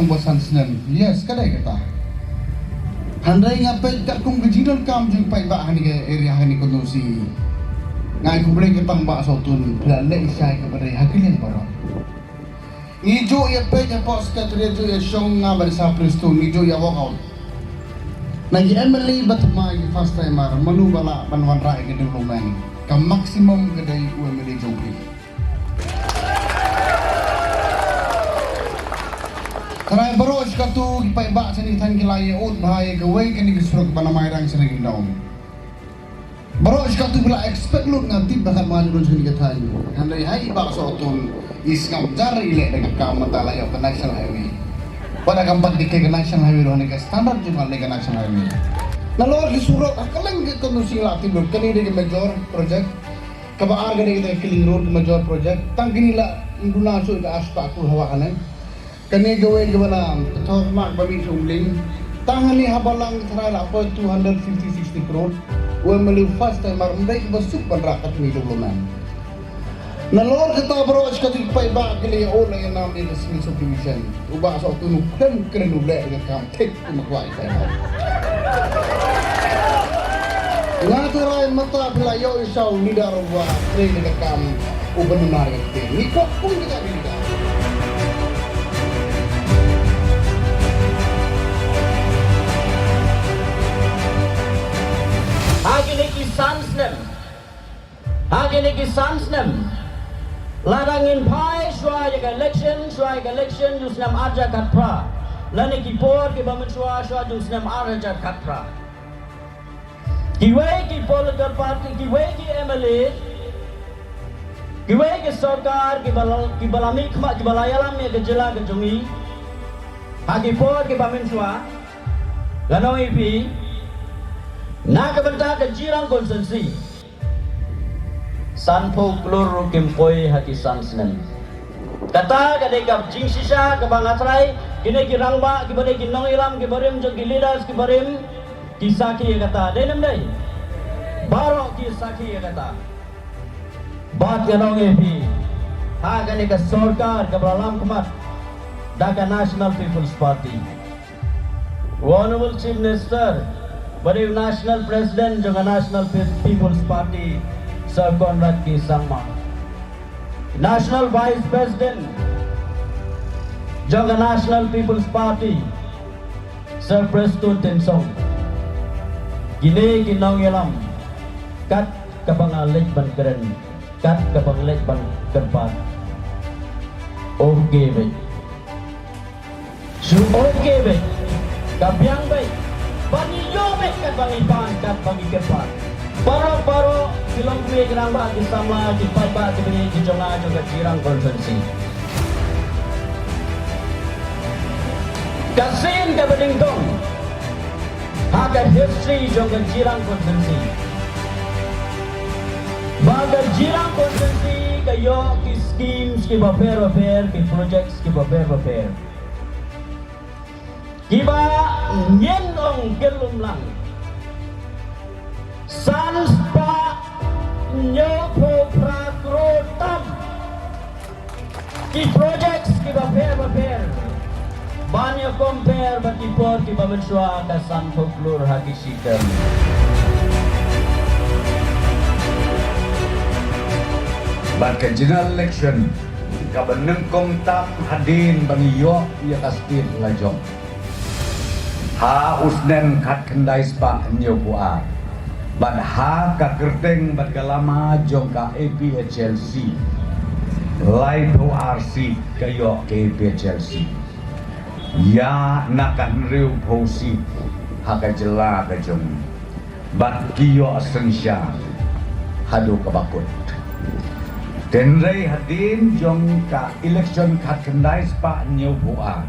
tong bosan senen. Yes, kadai kata. Handai ngapai kat kong kejidal kam jeng pai ba hani ke area hani kono si. Ngai ku boleh ketang ba sotun pelale isai kepada hakilin para. Ijo ya pe ya pos ka trejo ya shong nga barisa presto ijo ya walk out. Nagi Emily batma ya first timer manu bala banwan rai ke development. Ka maksimum kedai UMD Jogri. Tarai baros ka tu ipai ba sani tan kilai ut bahaya gawai kani kesuruk banamai rang sani daum. Baros ka tu bila expect lu nganti bakat maju sani katai. Handai hai ba sotun iskam jari ile dengan kam matala ya national highway. Pada kampat di ke national highway rohani ke standar juga le national highway. Lalu di surat akalang ke kono sila timur kani de major project. Kabaar gani kita killing road major project. Tang kini la induna so ida aspa aku hawa kanan. Kani gawe gimana? Betul mak bami sumling. Tangani habalang terai lah apa 250-60 crore. Wemeli first time marundai basuk penrakat ni development. Nalor kita beros kati pai ba kali ola yang nam di resmi subdivision. Ubah so tu nukren keren ublek dengan kam tek makwai pai. Ngatarai mata pelayo isau lidar wa kren dengan kam ubenar kete. Ni kok pun kita lidar. Hagini ki sansnem larangin pai shwa jaga election jusnam arja katpra lani ki por ki bamen shwa jusnam arja katpra kiwe ki political party kiwe ki MLA kiwe ki sarkar ki balami khma ki balayalam me gejela gejungi hagi por ki bamen shwa lano ipi na kabenta ke jirang konsensi Sanpo klur kimpoi haki sansnen. Kata kadai kap jing sisa kabang atrai kini kirangba kibare kinong ilam kibarim jog leaders kibarim kisaki kata denem dai. Baro kisaki kata. Bat kanong epi. Ha kani ka sarkar kabralam kumat daga National People's Party. Honorable Chief Minister, bari National President jog National People's Party. Sir Conrad K. Sangma, National Vice President, Jaga National People's Party, Sir Preston Tensong, Gine Ginong Yalam, Kat Kabangalit Ban Keren, Kat Kabangalit Ban Kerpat, Ogebe, Su Ogebe, Kabyang Bay, Bangi Yobe Kat Bangipan, Kat Bangi Kerpat. Baro silang kuih keramba kisama dipaiba diberi dijonga juga jirang konsensi. Kasin ke bedingtong, hagar history juga jirang konsensi. Bagar jirang konsensi kayo ki schemes ki baper ki projects ki baper. Kiba nyendong gelum lang. Sanspa nyopo prakrotam ki projects ki baper banyak compare bagi por ki bamenswa ka sanpo klur haki sikam Bahkan general election kabeneng kong tam hadin bangi yo ia kastir lajong ha usnen kat kendai spa nyopo Ban ha ka kerteng ban kalama jong ka APHLC Live ORC kayo APHLC Ya nakan riu posi ha ka jela ka jong Ban kiyo asensya hadu kabakut Tenrei hadin jong ka election kat kendai spa new bua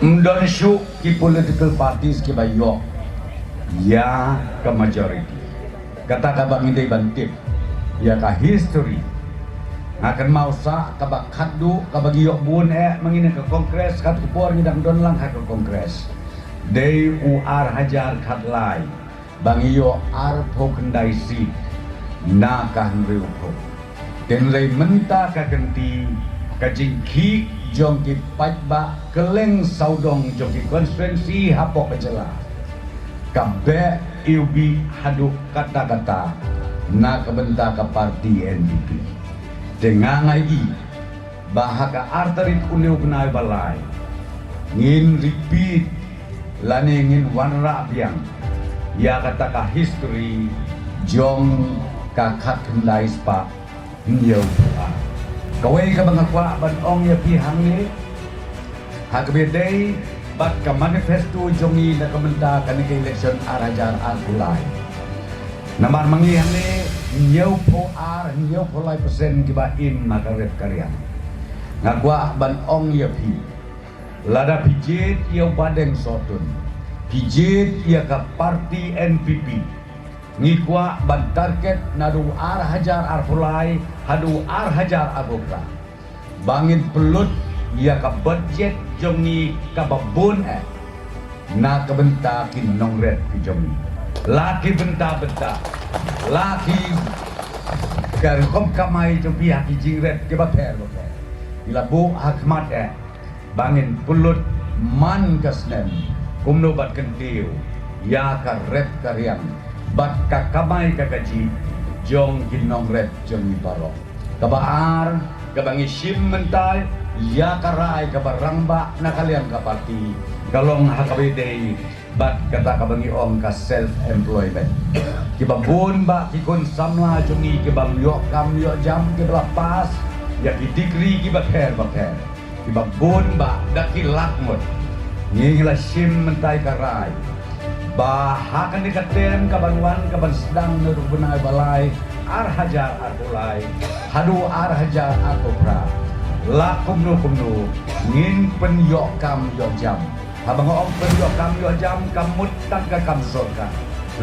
Mdon syu ki political parties ki bayo Ya ke majority kata kabak ngidai bantip ya ka history akan mau sa kabak khadu kabak yok bun mengini ke kongres kat kupor ngidang don lang ke kongres day UR hajar khat lai bang yo ar pho kendai si na kan riu pho den lei menta ka kenti ka jing khi jong ki pajba keleng saudong jong ki konstituensi hapok kecela kabe iubi haduk kata-kata na kebenta ke parti NPP dengangai i bahaka arterit uniu benai balai ngin repeat lani ngin wanra biang ya kata history jong kakak kendai spa nyau kawai ka mga kwa ban ong ya pihang ni hagbedai bat ka manifesto jongi na kamenta kanike election arajar arkulai namar mangihan ni nyau po lai persen kiba im makarep karya ngagwa ban ong ya pi lada pijit ia badeng sotun pijit ia ka parti NPP ngikwa ban target nadu ar hajar arkulai hadu ar hajar abukra bangin pelut ia ka budget jongi ka babun na kabenta kin nongret ki jongi laki benta laki garkom kamai jopi haki jingret ke baper ila bu hakmat bangin pelut man kasnem kumno bat kentiu ya ka rep karyang bat kakamay kagaji jong ginong red jong ibaro kabaar kabangi sim mentay ya karay kabarangba na kalian kaparti kalong hakabidey bat kata kabangi ong ka self employment kibabun ba kikon samla jongi kibam yo kam yo jam kiblapas ya degree kibaker kibabun ba dakilakmot ngingla sim mentay karay bahakan dikaten kabanwan kaban sedang nerubunai balai ar hajar arkulai hadu ar hajar arkupra lakum nu ngin penyokam yojam habang ong penyokam yojam kamut tangka kam sorka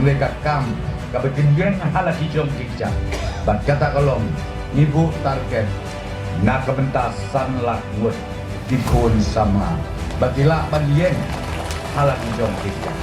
mereka kam kabekindian halaki jom kijak bat kata kolong ibu target nak kebentasan lakmut dikun sama batila bandien halaki jom kijak